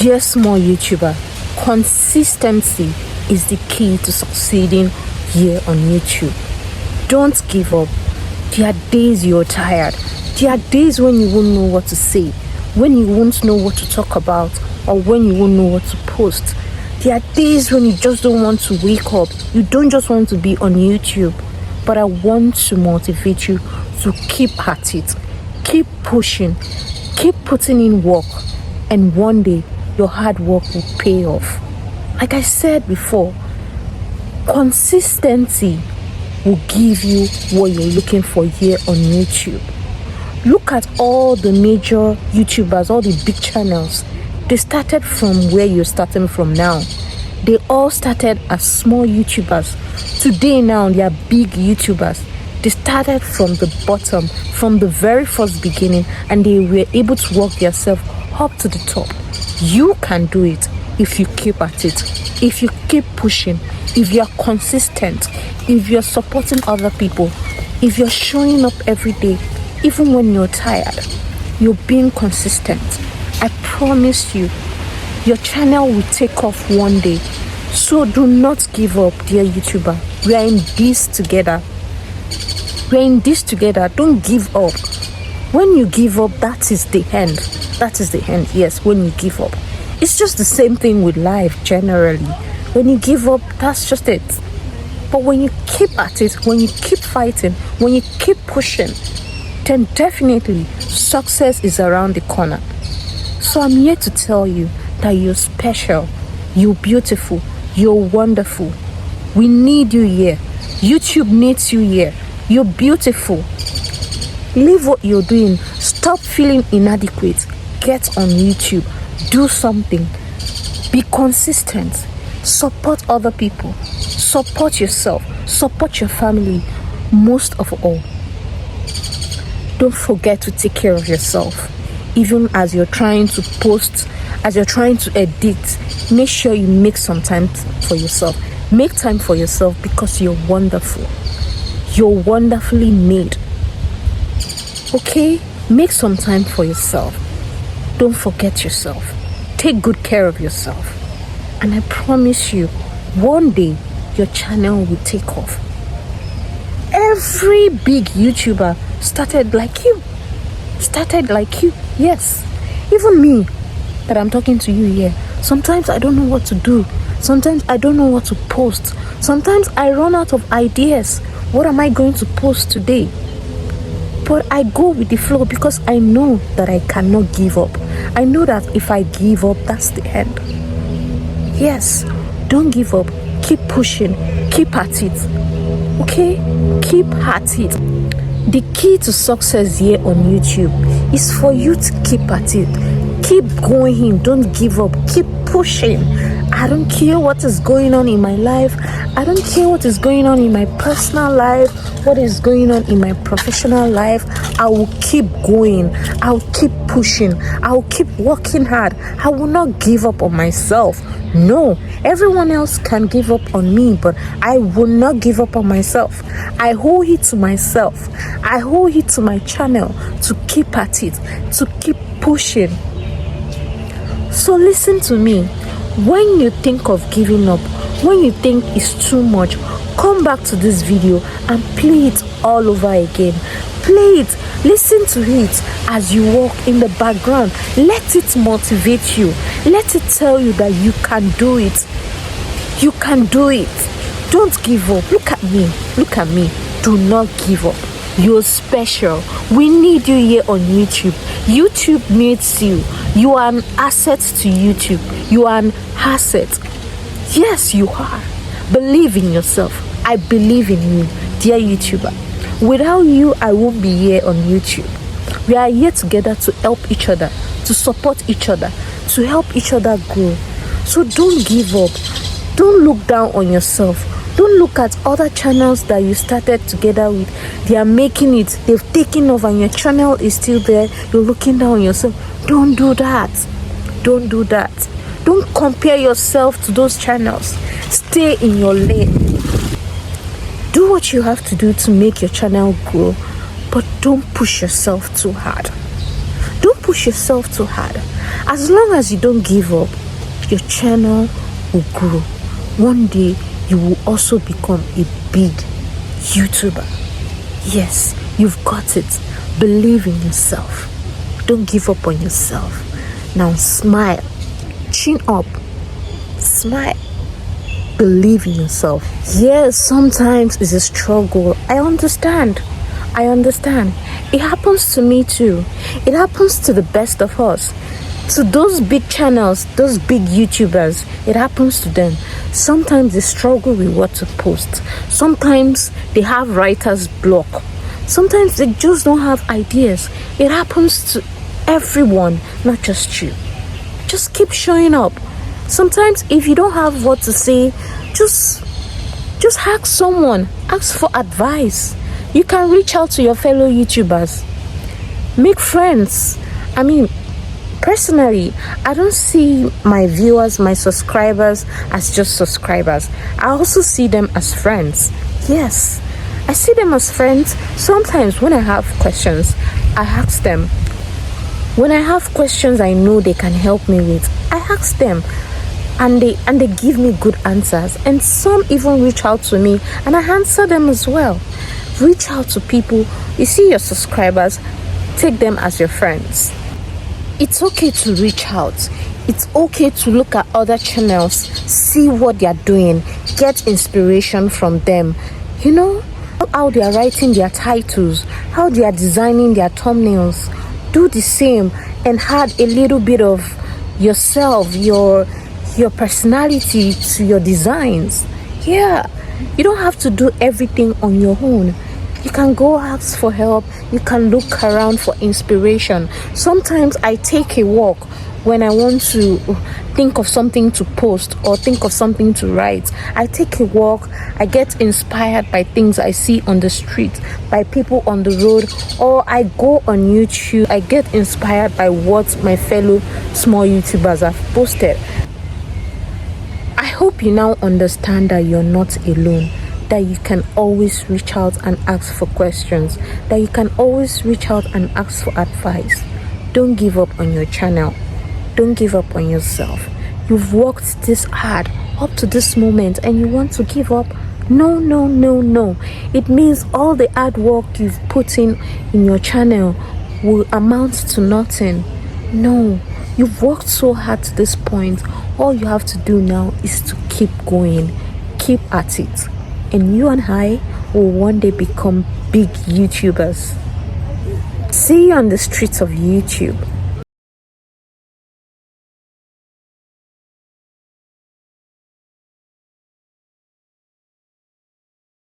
Dear small YouTuber, consistency is the key to succeeding here on YouTube. Don't give up. There are days you're tired. There are days when you won't know what to say, when you won't know what to talk about, or when you won't know what to post. There are days when you just don't want to wake up. You don't just want to be on YouTube. But I want to motivate you to keep at it. Keep pushing. Keep putting in work. And one day, your hard work will pay off. Like I said before, consistency will give you what you're looking for here on YouTube. Look at all the major YouTubers, all the big channels. They started from where you're starting from now. They all started as small YouTubers. Today now, they are big YouTubers. They started from the bottom, from the very first beginning, and they were able to work themselves up to the top. You can do it if you keep at it, if you keep pushing, if you're consistent, if you're supporting other people, if you're showing up every day, even when you're tired, you're being consistent. I promise you, your channel will take off one day. So do not give up, dear YouTuber. We are in this together. We are in this together. Don't give up. When you give up, that is the end. That is the end. Yes, when you give up. It's just the same thing with life generally. When you give up, that's just it. But when you keep at it, when you keep fighting, when you keep pushing, then definitely success is around the corner. So I'm here to tell you that you're special, you're beautiful, you're wonderful. We need you here. YouTube needs you here. You're beautiful. Leave what you're doing. Stop feeling inadequate. Get on YouTube. Do something. Be consistent. Support other people. Support yourself. Support your family. Most of all, don't forget to take care of yourself. Even as you're trying to post, as you're trying to edit, make sure you make some time for yourself. Make time for yourself because you're wonderful. You're wonderfully made. Okay? Make some time for yourself. Don't forget yourself. Take good care of yourself. And I promise you, one day your channel will take off. Every big YouTuber started like you. Yes. Even me that I'm talking to you here. Sometimes I don't know what to do. Sometimes I don't know what to post. Sometimes I run out of ideas. What am I going to post today? But I go with the flow because I know that I cannot give up. I know that if I give up, that's the end. Yes, don't give up. Keep pushing. Keep at it. Okay? Keep at it. The key to success here on YouTube is for you to keep at it. Keep going. Don't give up. Keep pushing. I don't care what is going on in my life. I don't care what is going on in my personal life, what is going on in my professional life. I will keep going. I will keep pushing. I will keep working hard. I will not give up on myself. No, everyone else can give up on me, but I will not give up on myself. I owe it to myself. I owe it to my channel to keep at it, to keep pushing. So listen to me. When you think of giving up, when you think it's too much, come back to this video and play it all over again. Play it, listen to it as you walk in the background. Let it motivate you. Let it tell you that you can do it. You can do it. Don't give up. Look at me. Look at me. Do not give up. You're special. We need you here on YouTube. YouTube needs you. You are an asset to YouTube. You are an asset. Yes, you are. Believe in yourself. I believe in you, dear YouTuber. Without you, I won't be here on YouTube. We are here together to help each other, to support each other, to help each other grow. So don't give up. Don't look down on yourself. Don't look at other channels that you started together with. They are making it. They've taken over and your channel is still there. You're looking down on yourself. Don't do that. Don't do that. Don't compare yourself to those channels. Stay in your lane. Do what you have to do to make your channel grow, but don't push yourself too hard. Don't push yourself too hard. As long as you don't give up, your channel will grow. One day, you will also become a big YouTuber. Yes, you've got it. Believe in yourself. Don't give up on yourself. Now smile. Chin up. Smile. Believe in yourself. Yes, sometimes it's a struggle. I understand. It happens to me too. It happens to the best of us. To those big channels, those big YouTubers, it happens to them. Sometimes they struggle with what to post. Sometimes they have writer's block. Sometimes they just don't have ideas. It happens to everyone, not just you. Just keep showing up. Sometimes if you don't have what to say, just ask someone. Ask for advice. You can reach out to your fellow YouTubers. Make friends. I mean, personally, I don't see my viewers, my subscribers as just subscribers. I also see them as friends. Yes, I see them as friends. Sometimes when I have questions, I ask them. When I have questions I know they can help me with, I ask them. And they give me good answers. And some even reach out to me and I answer them as well. Reach out to people. You see your subscribers, take them as your friends. It's okay to reach out. It's okay to look at other channels, see what they are doing, get inspiration from them. You know, how they are writing their titles, how they are designing their thumbnails. Do the same and add a little bit of yourself, your personality to your designs. Yeah, you don't have to do everything on your own. You can go ask for help. You can look around for inspiration. Sometimes I take a walk when I want to think of something to post or think of something to write. I take a walk. I get inspired by things I see on the street, by people on the road, or I go on YouTube. I get inspired by what my fellow small YouTubers have posted. I hope you now understand that you're not alone, that you can always reach out and ask for questions, that you can always reach out and ask for advice. Don't give up on your channel. Don't give up on yourself. You've worked this hard up to this moment and you want to give up? No. It means all the hard work you've put in your channel will amount to nothing. No, you've worked so hard to this point. All you have to do now is to keep going. Keep at it. And you and I will one day become big YouTubers. See you on the streets of YouTube.